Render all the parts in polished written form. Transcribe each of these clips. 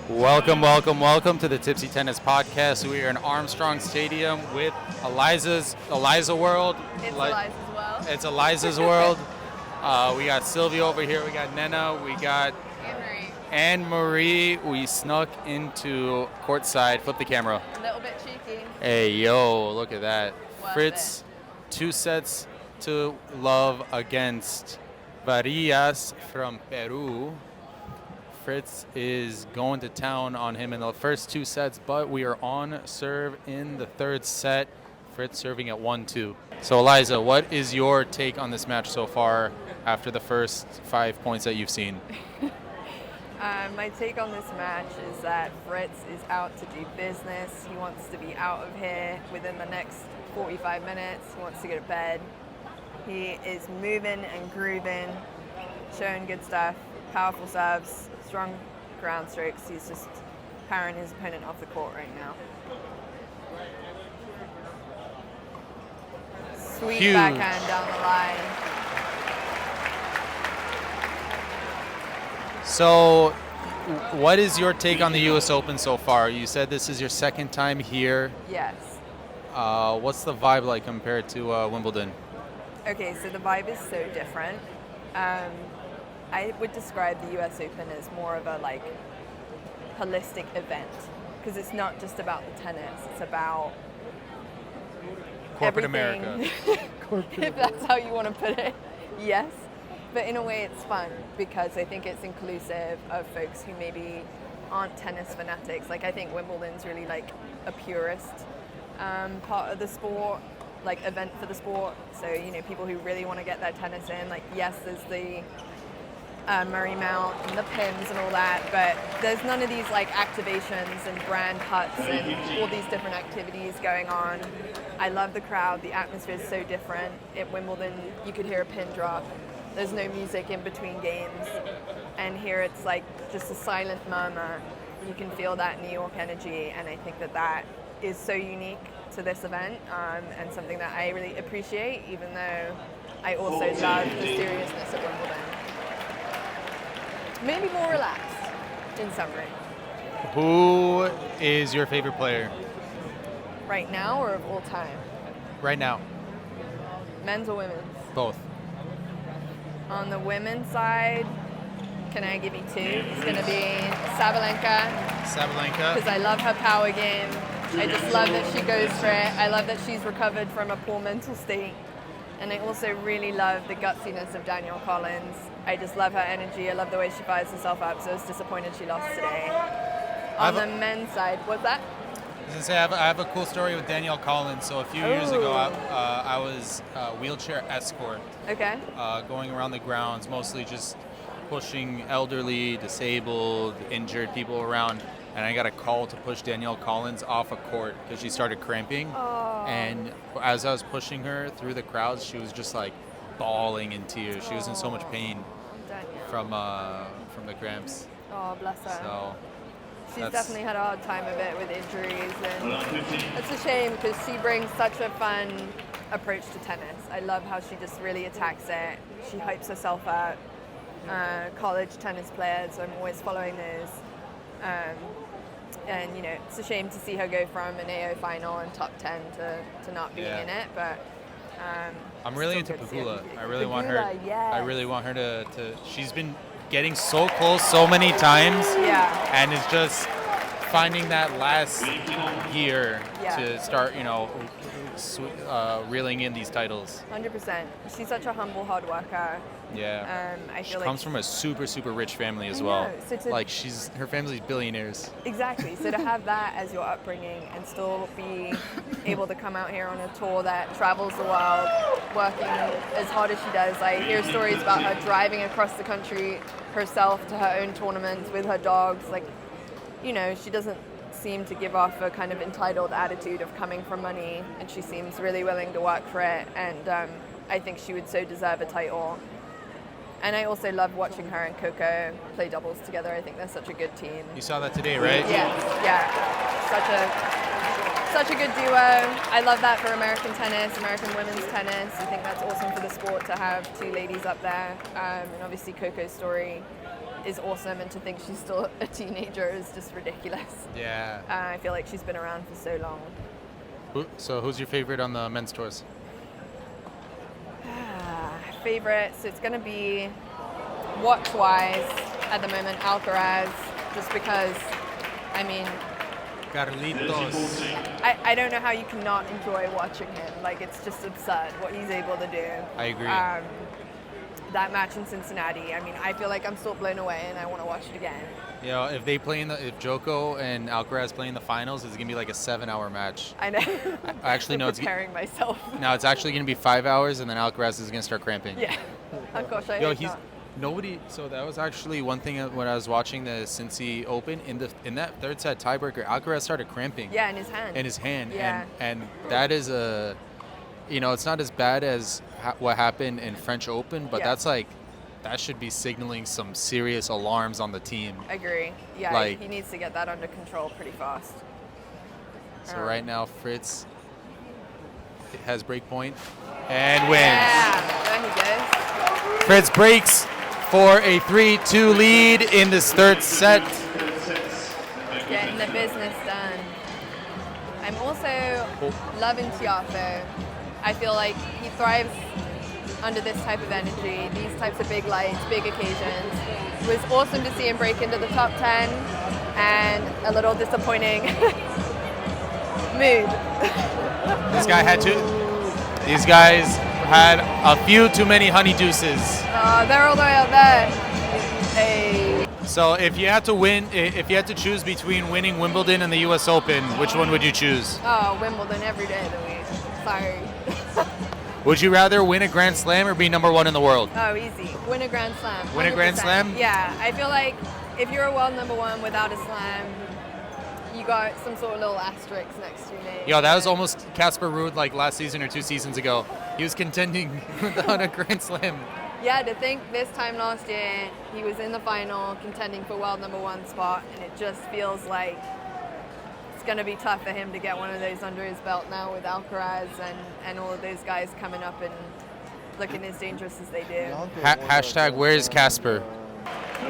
Welcome to the Tipsy Tennis Podcast. We are in Armstrong Stadium with Eliza World. It's Eliza's world. It's Eliza's World. We got Sylvia over here. We got Nena. We got Anne Marie. We snuck into courtside. Flip the camera. A little bit cheeky. Hey, yo, look at that. Worth Fritz, 2-0 against Varillas from Peru. Fritz is going to town on him in the first 2 sets, but we are on serve in the third set. Fritz serving at 1-2. So, Eliza, what is your take on this match so far after the first 5 points that you've seen? My take on this match is that Fritz is out to do business. He wants to be out of here within the next 45 minutes. He wants to go to bed. He is moving and grooving, showing good stuff, powerful serves, strong ground strokes. He's just powering his opponent off the court right now. Sweet Huge. backhand down the line. So, what is your take on the U.S. Open so far? You said this is your second time here. Yes. What's the vibe like compared to Wimbledon? Okay, so the vibe is so different. I would describe the US Open as more of a holistic event because it's not just about the tennis, it's about Corporate everything. America. If that's how you want to put it, yes. But in a way it's fun because I think it's inclusive of folks who maybe aren't tennis fanatics. I think Wimbledon's really a purist part of the sport, event for the sport. So, people who really want to get their tennis in, yes, there's the Murray Mount and the pins and all that, but there's none of these activations and brand huts and all these different activities going on. I love the crowd. The atmosphere is so different. At Wimbledon, you could hear a pin drop. There's no music in between games. And here it's just a silent murmur. You can feel that New York energy, and I think that is so unique to this event and something that I really appreciate, even though I also love the seriousness of Wimbledon. Maybe more relaxed, in summary. Who is your favorite player? Right now or of all time? Right now. Men's or women's? Both. On the women's side, can I give you two? It's going to be Sabalenka. Because I love her power game. I just love that she goes for it. I love that she's recovered from a poor mental state. And I also really love the gutsiness of Danielle Collins. I just love her energy. I love the way she fires herself up, so I was disappointed she lost today. On the men's side, what's that? I was going to say, I have a cool story with Danielle Collins. So a few years ago, I was a wheelchair escort. Okay. Going around the grounds, mostly just pushing elderly, disabled, injured people around. And I got a call to push Danielle Collins off a court because she started cramping. Oh. And as I was pushing her through the crowds, she was just bawling in tears. She was in so much pain from the cramps. Oh, bless her. So she's definitely had a hard time of it with injuries, and it's a shame because she brings such a fun approach to tennis. I love how she just really attacks it. She hypes herself up. College tennis players, I'm always following those. And it's a shame to see her go from an AO final and top 10 to not being in it, but I'm really into Pegula. I really want her to she's been getting so close so many times. Yeah. And it's just finding that last gear to start, reeling in these titles. 100%. She's such a humble hard worker. Yeah. I she feel comes from a super, super rich family as well. So her family's billionaires. Exactly. So to have that as your upbringing and still be able to come out here on a tour that travels the world, working as hard as she does. I hear stories about her driving across the country herself to her own tournaments with her dogs. She doesn't seem to give off a kind of entitled attitude of coming from money, and she seems really willing to work for it. And I think she would so deserve a title. And I also love watching her and Coco play doubles together. I think they're such a good team. You saw that today, right? Yes, yeah. Such a good duo. I love that for American tennis, American women's tennis. I think that's awesome for the sport to have two ladies up there. And obviously Coco's story is awesome, and to think she's still a teenager is just ridiculous. Yeah. I feel like she's been around for so long. So who's your favorite on the men's tours? Favorites, it's going to be watch-wise at the moment, Alcaraz, just because, I mean, Carlitos. I don't know how you cannot enjoy watching him. Like, it's just absurd what he's able to do. I agree. That match in Cincinnati, I mean, I feel like I'm still blown away and I want to watch it again. Yeah, if Joko and Alcaraz play in the finals, it's gonna be like a 7-hour match. I know. I actually know preparing myself. No, it's actually gonna be 5 hours, and then Alcaraz is gonna start cramping. Yeah. Oh gosh, I Yo, hope he's not. nobody. So that was actually one thing when I was watching the Cincy Open in that third set tiebreaker, Alcaraz started cramping. Yeah, in his hand. In his hand. Yeah. And that is it's not as bad as what happened in French Open, but Yeah. that should be signaling some serious alarms on the team. I agree. Yeah, Like- he needs to get that under control pretty fast. So right now, Fritz has break point and wins. Yeah, there he goes. Fritz breaks for a 3-2 lead in this third set. Getting the business done. I'm also loving Tiafo. I feel like he thrives under this type of energy, these types of big lights, big occasions. It was awesome to see him break into the top 10, and a little disappointing mood. These guys had a few too many honey deuces. They're all the way out there. Hey. So if you had to choose between winning Wimbledon and the US Open, which one would you choose? Oh, Wimbledon every day of the week. Sorry. Would you rather win a Grand Slam or be number one in the world? Oh, easy. Win a Grand Slam. Win a Grand 100%. Slam? Yeah, I feel like if you're a world number one without a slam, you got some sort of little asterisk next to your name. Yo, that was almost Casper Ruud like last season or 2 seasons ago. He was contending on a Grand Slam. Yeah, to think this time last year he was in the final contending for world number one spot, and it just feels like it's going to be tough for him to get one of those under his belt now with Alcaraz and all of those guys coming up and looking as dangerous as they do. Hashtag where's Casper?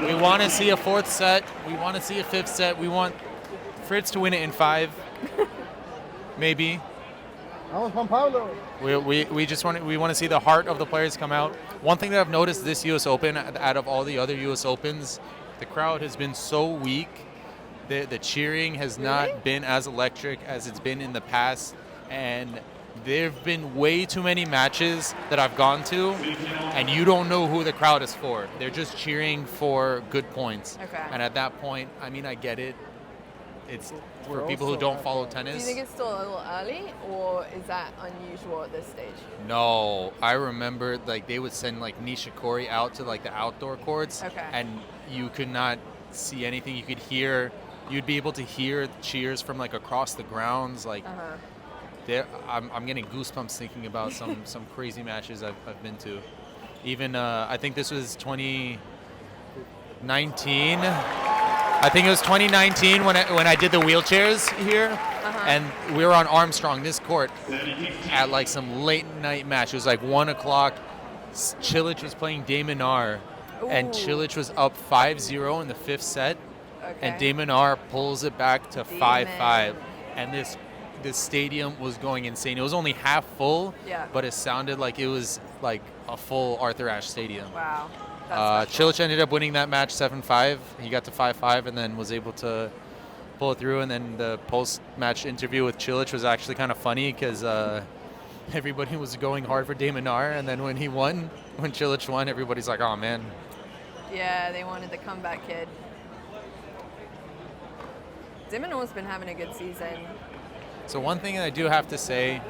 We want to see a 4th set. We want to see a 5th set. We want Fritz to win it in 5. Maybe. Vamos, Juan Pablo. We just want to see the heart of the players come out. One thing that I've noticed this U.S. Open, out of all the other U.S. Opens, the crowd has been so weak. The cheering has not been as electric as it's been in the past, and there have been way too many matches that I've gone to, and you don't know who the crowd is for. They're just cheering for good points. Okay. And at that point, I mean, I get it. It's for people who don't follow Do you tennis. think it's still a little early, or is that unusual at this stage? No, I remember like they would send like Nishikori out to like the outdoor courts, Okay. and you could not see anything. You'd be able to hear cheers from like across the grounds. Like I'm getting goosebumps thinking about some crazy matches I've been to. Even I think this was 2019. I think it was 2019 when I did the wheelchairs here, and we were on Armstrong, this court, at like some late night match. It was like 1 o'clock. Cilic was playing De Minaur, and Cilic was up 5-0 in the 5th set, and De Minaur pulls it back to 5-5, and this stadium was going insane. It was only half full, but it sounded like it was like a full Arthur Ashe Stadium. Wow. Cilic ended up winning that match 7-5. He got to 5-5 and then was able to pull it through. And then the post-match interview with Cilic was actually kind of funny because everybody was going hard for De Minaur. And then when Cilic won, everybody's like, oh, man. Yeah, they wanted the comeback kid. De Minaur's been having a good season. So one thing I do have to say,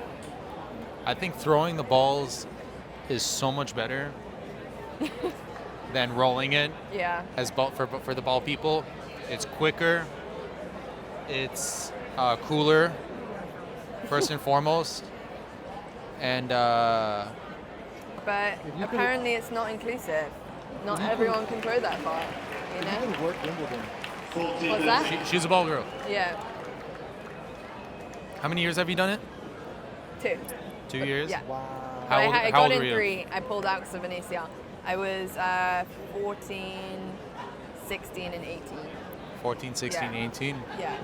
I think throwing the balls is so much better than rolling it. Yeah. As for the ball people, it's quicker, it's cooler, first and foremost, and but apparently it's not inclusive. Not everyone can throw that far, you know? What's that? she's a ball girl. Yeah. How many years have you done it? 2. 2 years? Yeah. Wow. How old- I how got old in were you? 3. I pulled out because of an ACL. I was 14, 16 and 18. 14, 16, Yeah. 18. Yeah.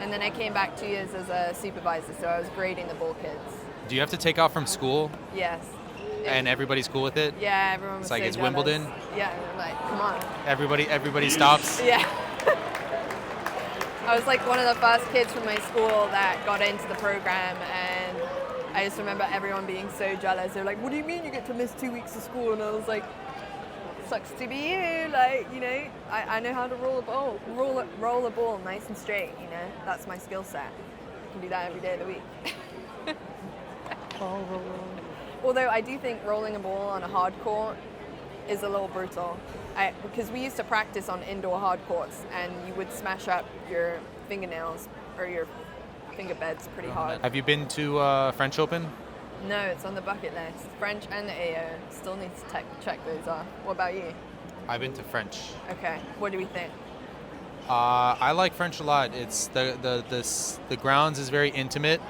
And then I came back 2 years as a supervisor, so I was grading the ball kids. Do you have to take off from school Yes. and everybody's cool with it? Yeah, everyone was It's like so it's jealous. Wimbledon? Yeah, and I'm like, come on. Everybody stops? Yeah. I was like one of the first kids from my school that got into the program, and I just remember everyone being so jealous. They were like, what do you mean you get to miss 2 weeks of school? And I was like, sucks to be you. Like, you know, I know how to roll a ball nice and straight, you know. That's my skill set. I can do that every day of the week. Although I do think rolling a ball on a hard court is a little brutal. Because we used to practice on indoor hard courts, and you would smash up your fingernails or your finger beds pretty hard. Have you been to French Open? No, it's on the bucket list. French and the AO. Still need to check those off. What about you? I've been to French. Okay. What do we think? I like French a lot. It's the grounds is very intimate.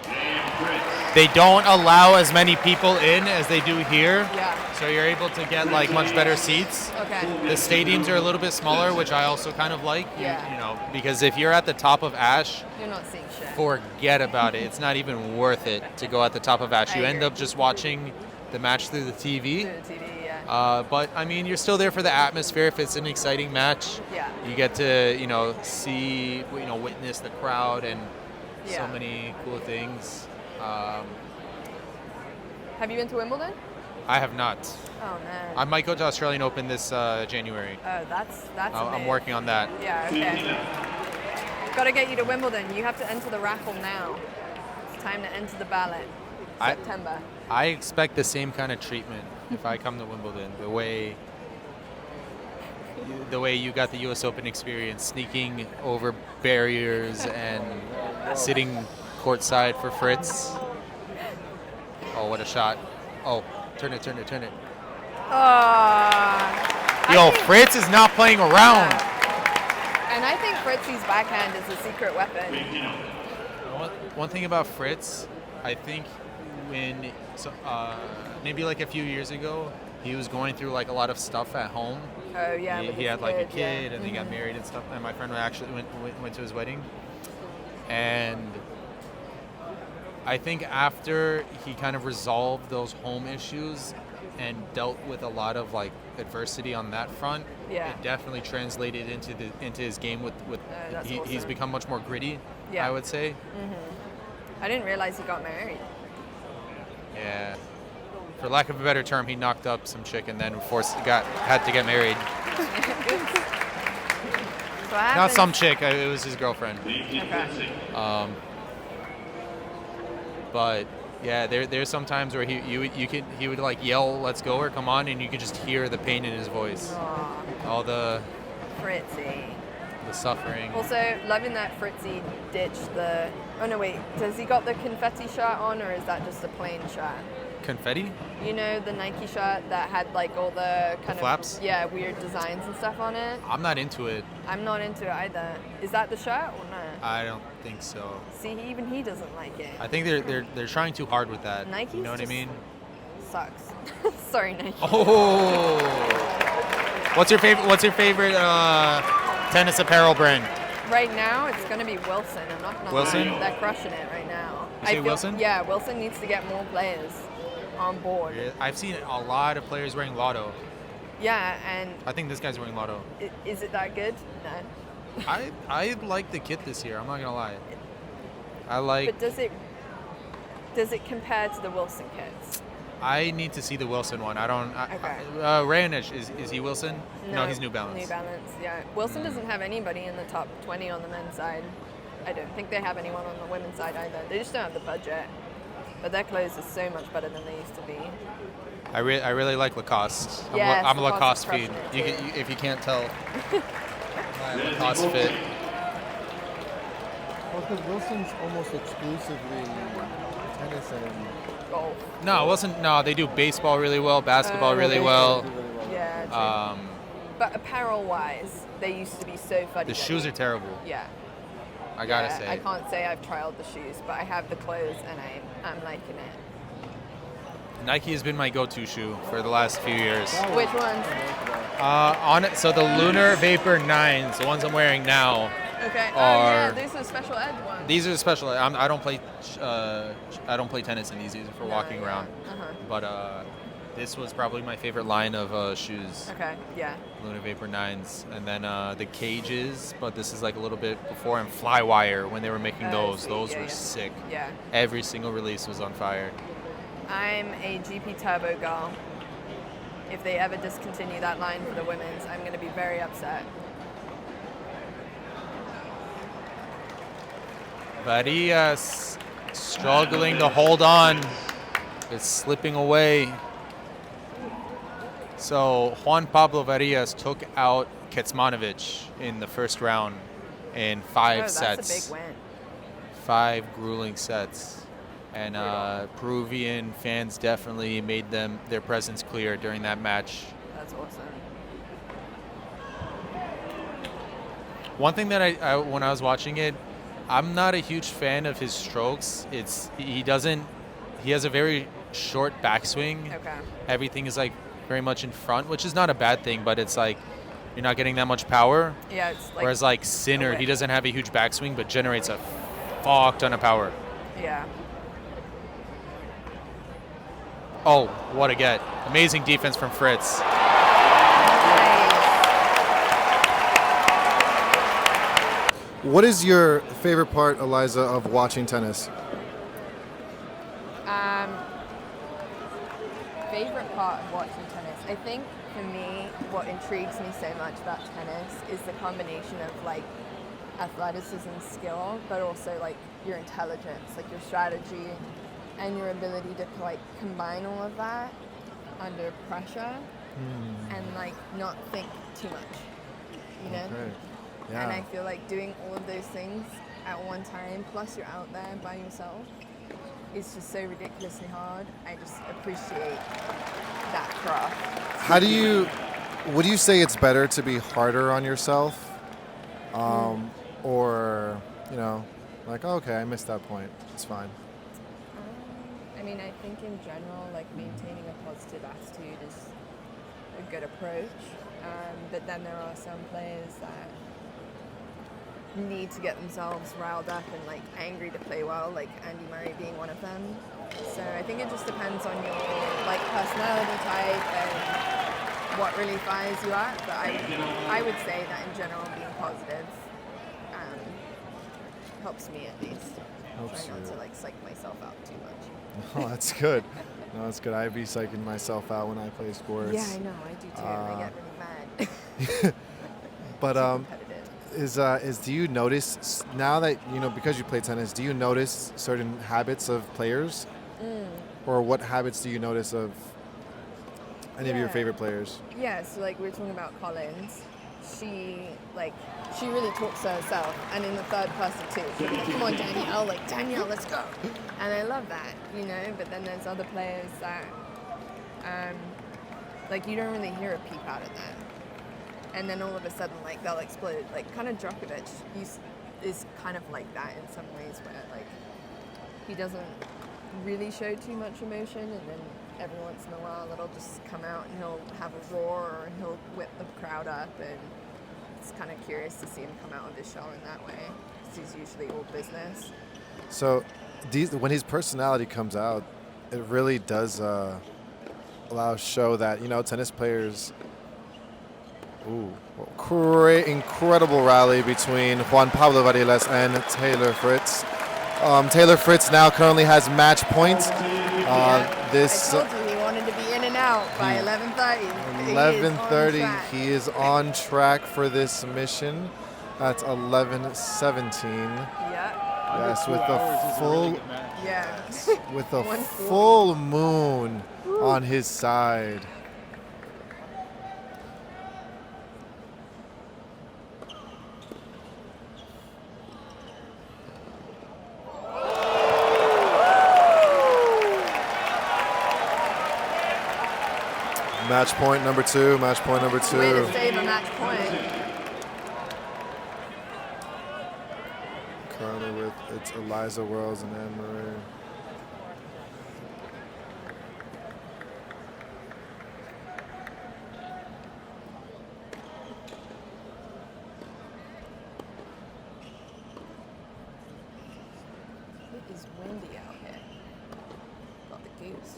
They don't allow as many people in as they do here. Yeah. So you're able to get like much better seats. Okay. The stadiums are a little bit smaller, which I also kind of like. Yeah. You know, because if you're at the top of Ash, You're not seeing shit. forget about it. It's not even worth it to go at the top of Ash. I You end agree. up just watching the match through the TV. Through the TV, yeah. But I mean, you're still there for the atmosphere. If it's an exciting match, Yeah. you get to see, witness the crowd and so Yeah. many cool things. Have you been to Wimbledon? I have not. Oh no. I might go to Australian Open this January. Oh, that's a I'm move. working on that. Yeah, okay. Got to get you to Wimbledon. You have to enter the raffle now. It's time to enter the ballot. I- September. I expect the same kind of treatment if I come to Wimbledon. The way you got the U.S. Open experience, sneaking over barriers and sitting courtside for Fritz. Oh, what a shot! Oh, turn it! Yo, Fritz is not playing around. And I think Fritzy's backhand is a secret weapon. One thing about Fritz, I think maybe like a few years ago, he was going through like a lot of stuff at home. Oh yeah. He had like a kid and he got married and stuff. And my friend actually went to his wedding. And I think after he kind of resolved those home issues and dealt with a lot of like adversity on that front, Yeah. it definitely translated into his game with that's he's awesome. become much more gritty, Yeah. I would say. I didn't realize he got married. Yeah. For lack of a better term, he knocked up some chick and then had to get married. So what Not happens- some chick, it was his girlfriend. Okay. But yeah, there's some times where he would like yell, "Let's go," or "Come on," and you could just hear the pain in his voice, Aw, all the Fritzy. suffering. Also, loving that Fritzy ditched the. Oh no, wait. Does he got the confetti shirt on, or is that just a plain shirt? Confetti? You know the Nike shirt that had like all the kind of flaps? Yeah, weird designs and stuff on it. I'm not into it. I'm not into it either. Is that the shirt or not? I don't think so. See, even he doesn't like it. I think they're trying too hard with that. Nike's You know what I just- mean? Sucks. Sorry, Nike. Oh. What's your favorite tennis apparel brand? Right now, it's going to be Wilson. I'm not going to Wilson? lie. They're crushing it right now. You say Wilson? Yeah, Wilson needs to get more players on board. I've seen a lot of players wearing Lotto. Yeah, and I think this guy's wearing Lotto. is it that good? No. I like the kit this year. I'm not gonna lie. I like. But does it compare to the Wilson kits? I need to see the Wilson one. I don't. Okay. Raonic, is he Wilson? No, he's New Balance. New Balance, yeah. Wilson doesn't have anybody in the top 20 on the men's side. I don't think they have anyone on the women's side either. They just don't have the budget. But their clothes are so much better than they used to be. I really like Lacoste. Yes, I'm a Lacoste Lacoste is fiend. crushing it, too. If you can't tell, my Lacoste fit. Well, because Wilson's almost exclusively tennis and Golf. No, it wasn't. No, they do baseball really well, basketball really baseball well. do really well. Yeah, true. But apparel-wise, they used to be so fuddy. The shoes are terrible. Yeah. I gotta Yeah, say. I can't say I've trialed the shoes, but I have the clothes and I'm liking it. Nike has been my go-to shoe for the last few years. Which ones? So the Lunar Vapor 9s, the ones I'm wearing now. Okay. Are- these are special ed ones. These are special. I don't play. I don't play tennis in these. These are for walking around. But this was probably my favorite line of shoes. Okay. Yeah. Lunar Vapor 9s, and then the cages. But this is like a little bit before, and Flywire when they were making those. sweet. Those Yeah, were yeah. sick. Yeah. Every single release was on fire. I'm a GP Turbo girl. If they ever discontinue that line for the women's, I'm going to be very upset. Varillas struggling to hold on. It's slipping away. So Juan Pablo Varillas took out Kecmanovic in the first round in 5 sets. That's a big win. 5 grueling sets. And Peruvian fans definitely made their presence clear during that match. That's awesome. One thing that I when I was watching it, I'm not a huge fan of his strokes. He has a very short backswing. Okay. Everything is like very much in front, which is not a bad thing, but it's like you're not getting that much power. Yeah, it's like. Whereas like Sinner, he doesn't have a huge backswing, but generates a fuck ton of power. Yeah. Oh, what a get. Amazing defense from Fritz. Nice. What is your favorite part, Eliza, of watching tennis? Favorite part of watching tennis? I think for me, what intrigues me so much about tennis is the combination of like athleticism, skill, but also like your intelligence, like your strategy, and your ability to like combine all of that under pressure and like not think too much, you know? Okay. Yeah. And I feel like doing all of those things at one time, plus you're out there by yourself, is just so ridiculously hard. I just appreciate that craft. Would you say it's better to be harder on yourself? Or, like, oh, okay, I missed that point. It's fine. I mean, I think in general, like maintaining a positive attitude is a good approach. But then there are some players that need to get themselves riled up and like angry to play well, like Andy Murray being one of them. So I think it just depends on your like personality type and what really fires you up. But I would say that in general, being positive helps me at least. Helps Try not you. to like psych myself out too much. Oh, that's good. No, that's good. I'd be psyching myself out when I play sports. Yeah, I know, I do too. I get really mad. But Too competitive. do you notice now that because you play tennis, do you notice certain habits of players, or what habits do you notice of any of your Yeah. favorite players? Yeah, so like we were talking about Collins, she really talks to herself, and in the third person too. She's like, come on, Danielle, let's go. And I love that, but then there's other players that, you don't really hear a peep out of them. And then all of a sudden, they'll explode. Kind of Djokovic is kind of like that in some ways, where, he doesn't really show too much emotion, and then every once in a while it'll just come out and he'll have a roar, or he'll whip the crowd up, and it's kind of curious to see him come out of his shell in that way, because he's usually all business. So, when his personality comes out, it really does show that tennis players. Ooh, incredible rally between Juan Pablo Varillas and Taylor Fritz. Taylor Fritz now currently has match point. I told you he wanted to be in and out by 11:30. 11:30. He is on track for this mission. That's 11:17. Yeah. Yes, with the Yeah. full moon on his side. Match point number two. Way to save a match point. Currently with it's Eliza Wells and Anne Marie. is windy out here. Got the goose.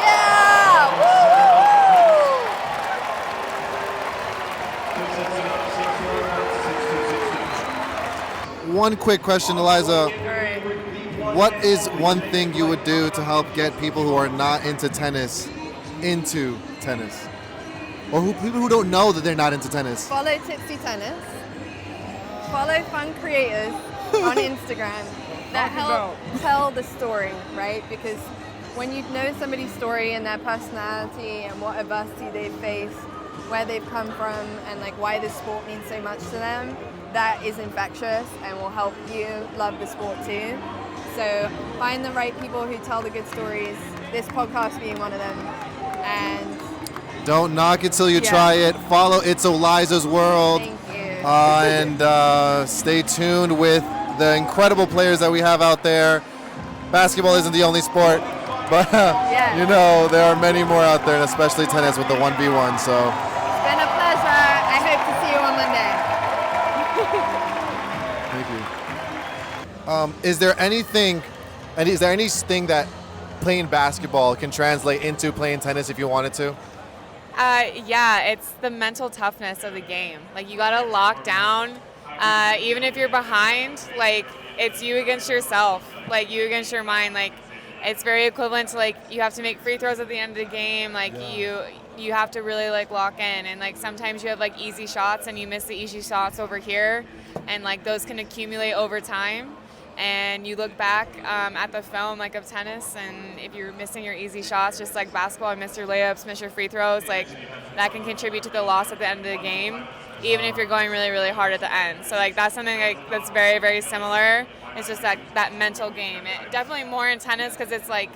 Yeah! Woo! One quick question, Eliza. All right. What is one thing you would do to help get people who are not into tennis into tennis? Or people who don't know that they're not into tennis? Follow Tipsy Tennis. Follow fun creators on Instagram that help tell the story, right? Because when you know somebody's story and their personality and what adversity they've faced, where they've come from, and like why this sport means so much to them, that is infectious and will help you love the sport too. So find the right people who tell the good stories, this podcast being one of them. And don't knock it till you try it. Follow It's Eliza's World. thank you. And stay tuned with the incredible players that we have out there. Basketball isn't the only sport, but you know, there are many more out there, and especially tennis with the 1v1. So It's been a pleasure. I hope to see you on Monday. thank you. Is there anything that playing basketball can translate into playing tennis if you wanted to? Yeah, it's the mental toughness of the game. Like, you gotta lock down, even if you're behind. Like, it's you against yourself. Like, you against your mind. Like, it's very equivalent to, like, you have to make free throws at the end of the game. Like, you have to really, like, lock in. And, like, sometimes you have, like, easy shots and you miss the easy shots over here. And, like, those can accumulate over time. And you look back at the film, like, of tennis, and if you're missing your easy shots, just like basketball, and miss your layups, miss your free throws, like, that can contribute to the loss at the end of the game, even if you're going really, really hard at the end. So, like, that's something, like, that's very, very similar. It's just that mental game. Definitely more in tennis because it's, like,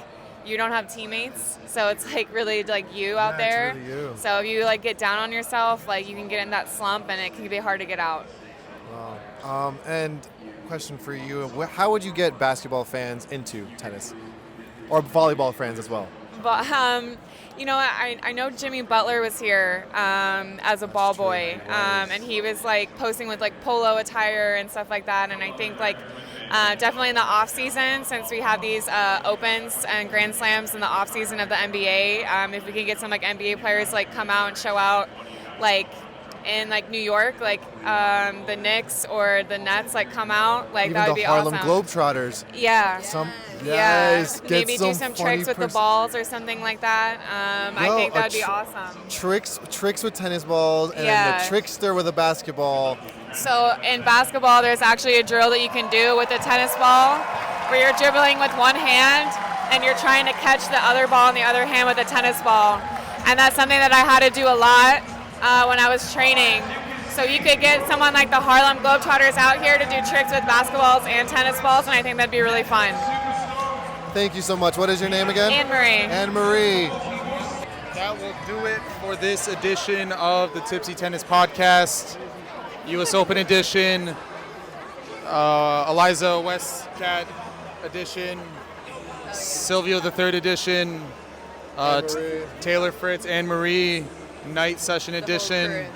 you don't have teammates, so it's, like, really, like, you out there. Really you. So if you, like, get down on yourself, like, you can get in that slump, and it can be hard to get out. Wow. And question for you, how would you get basketball fans into tennis? Or volleyball fans as well? But, you know, I know Jimmy Butler was here as a ball boy, and he was, like, posting with, like, polo attire and stuff like that, and I think, like, definitely in the off season, since we have these opens and grand slams in the off season of the NBA, if we can get some, like, NBA players, like, come out and show out, like, in, like, New York, like, the Knicks or the Nets, like, come out, like, that would be awesome. Even the Harlem Globetrotters. Yeah. Yes. Maybe do some tricks with the balls or something like that. I think that would be awesome. Tricks with tennis balls, and then the trickster with a basketball. So in basketball, there's actually a drill that you can do with a tennis ball where you're dribbling with one hand and you're trying to catch the other ball in the other hand with a tennis ball. And that's something that I had to do a lot when I was training. So you could get someone like the Harlem Globetrotters out here to do tricks with basketballs and tennis balls, and I think that'd be really fun. Thank you so much. What is your name again? Anne-Marie. Anne-Marie. That will do it for this edition of the Tipsy Tennis Podcast, U.S. Open edition, Eliza Wastcoat edition, Silvio the Third edition, Taylor Fritz, Anne-Marie, Night Session edition,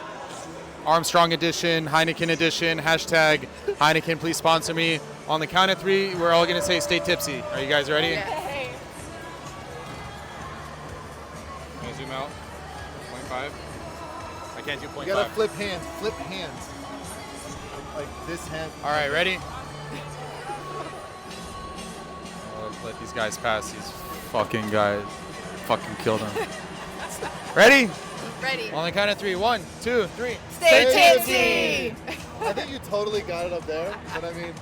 Armstrong edition, Heineken edition, hashtag Heineken, please sponsor me. On the count of three, we're all going to say stay tipsy. Are you guys ready? Yeah. Can I zoom out? 0.5? I can't do 0.5. You gotta flip hands. Flip hands. Like this hand. All right, ready? Let these guys pass. These fucking guys. Fucking kill them. Ready? Ready. On the count of three. 1, 2, 3. Stay tipsy! I think you totally got it up there, but I mean.